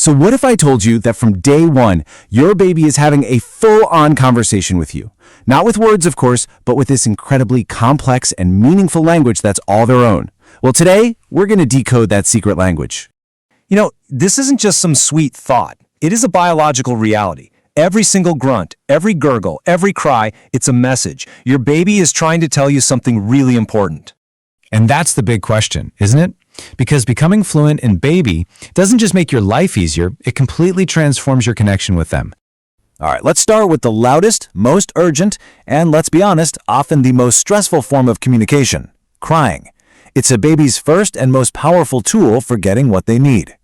So what if I told you that from day one, your baby is having a full-on conversation with you? Not with words, of course, but with this incredibly complex and meaningful language that's all their own. Well, today, we're going to decode that secret language. You know, this isn't just some sweet thought. It is a biological reality. Every single grunt, every gurgle, every cry, it's a message. Your baby is trying to tell you something really important. And that's the big question, isn't it? Because becoming fluent in baby doesn't just make your life easier, it completely transforms your connection with them. All right, let's start with the loudest, most urgent, and let's be honest, often the most stressful form of communication, crying. It's a baby's first and most powerful tool for getting what they need.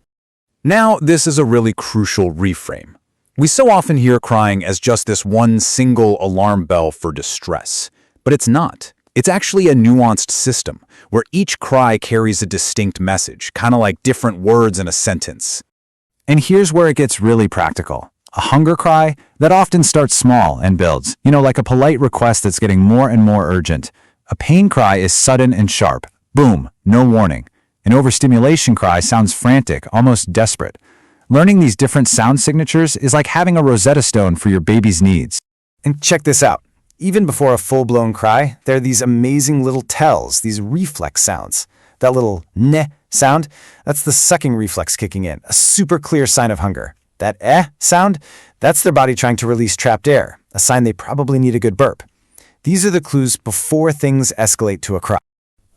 Now, this is a really crucial reframe. We so often hear crying as just this one single alarm bell for distress, but it's not. It's actually a nuanced system where each cry carries a distinct message, kind of like different words in a sentence. And here's where it gets really practical. A hunger cry that often starts small and builds, like a polite request that's getting more and more urgent. A pain cry is sudden and sharp. Boom, no warning. An overstimulation cry sounds frantic, almost desperate. Learning these different sound signatures is like having a Rosetta Stone for your baby's needs. And check this out. Even before a full-blown cry, there are these amazing little tells, these reflex sounds. That little neh sound, that's the sucking reflex kicking in, a super clear sign of hunger. That sound, that's their body trying to release trapped air, a sign they probably need a good burp. These are the clues before things escalate to a cry.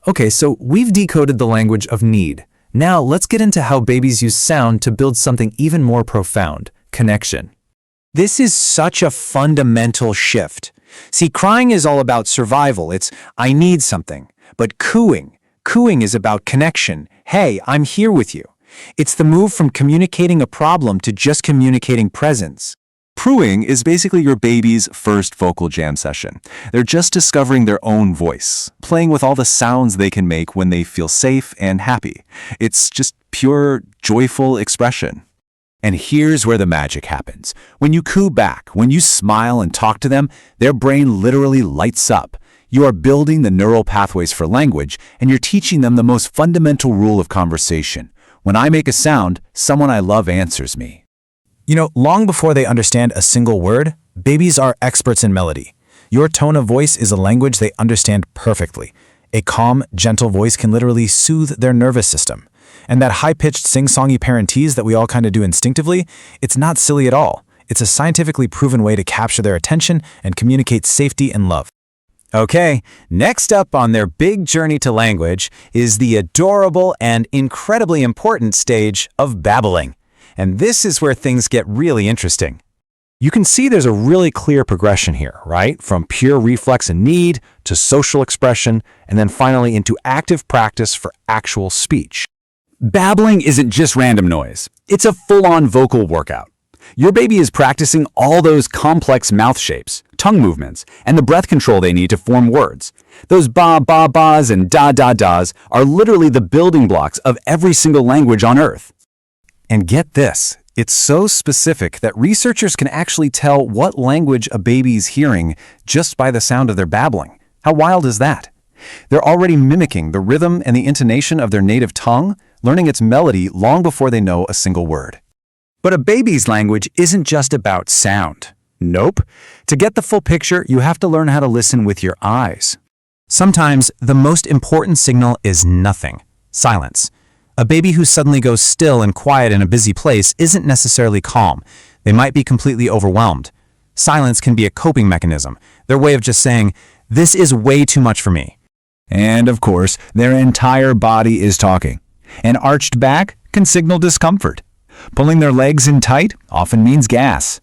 Okay, so we've decoded the language of need. Now let's get into how babies use sound to build something even more profound, connection. This is such a fundamental shift. See, crying is all about survival. It's, I need something. But cooing is about connection. Hey, I'm here with you. It's the move from communicating a problem to just communicating presence. Cooing is basically your baby's first vocal jam session. They're just discovering their own voice, playing with all the sounds they can make when they feel safe and happy. It's just pure, joyful expression. And here's where the magic happens. When you coo back, when you smile and talk to them, their brain literally lights up. You are building the neural pathways for language, and you're teaching them the most fundamental rule of conversation. When I make a sound, someone I love answers me. Long before they understand a single word, babies are experts in melody. Your tone of voice is a language they understand perfectly. A calm, gentle voice can literally soothe their nervous system. And that high-pitched sing-songy parentese that we all kind of do instinctively, it's not silly at all. It's a scientifically proven way to capture their attention and communicate safety and love. Okay, next up on their big journey to language is the adorable and incredibly important stage of babbling. And this is where things get really interesting. You can see there's a really clear progression here, right? From pure reflex and need to social expression, and then finally into active practice for actual speech. Babbling isn't just random noise. It's a full-on vocal workout. Your baby is practicing all those complex mouth shapes, tongue movements, and the breath control they need to form words. Those ba-ba-bas and da-da-das are literally the building blocks of every single language on Earth. And get this, it's so specific that researchers can actually tell what language a baby's hearing just by the sound of their babbling. How wild is that? They're already mimicking the rhythm and the intonation of their native tongue, learning its melody long before they know a single word. But a baby's language isn't just about sound. Nope. To get the full picture, you have to learn how to listen with your eyes. Sometimes the most important signal is nothing, silence. A baby who suddenly goes still and quiet in a busy place isn't necessarily calm. They might be completely overwhelmed. Silence can be a coping mechanism, their way of just saying, "This is way too much for me." And of course, their entire body is talking. An arched back can signal discomfort. Pulling their legs in tight often means gas.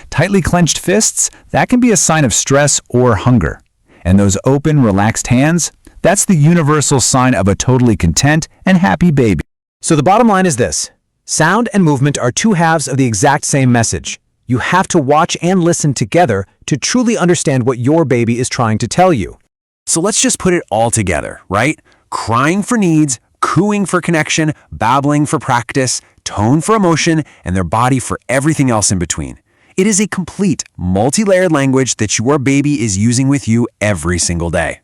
Tightly clenched fists, that can be a sign of stress or hunger. And those open, relaxed hands, that's the universal sign of a totally content and happy baby. So the bottom line is this. Sound and movement are two halves of the exact same message. You have to watch and listen together to truly understand what your baby is trying to tell you. So let's just put it all together, right? Crying for needs, cooing for connection, babbling for practice, tone for emotion, and their body for everything else in between. It is a complete, multi-layered language that your baby is using with you every single day.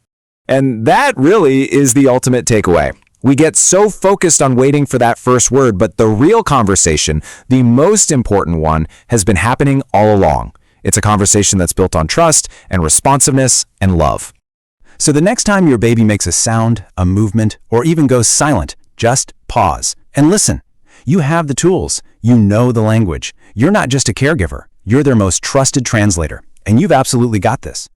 And that really is the ultimate takeaway. We get so focused on waiting for that first word, but the real conversation, the most important one, has been happening all along. It's a conversation that's built on trust and responsiveness and love. So the next time your baby makes a sound, a movement, or even goes silent, just pause and listen. You have the tools. You know the language. You're not just a caregiver. You're their most trusted translator, and you've absolutely got this.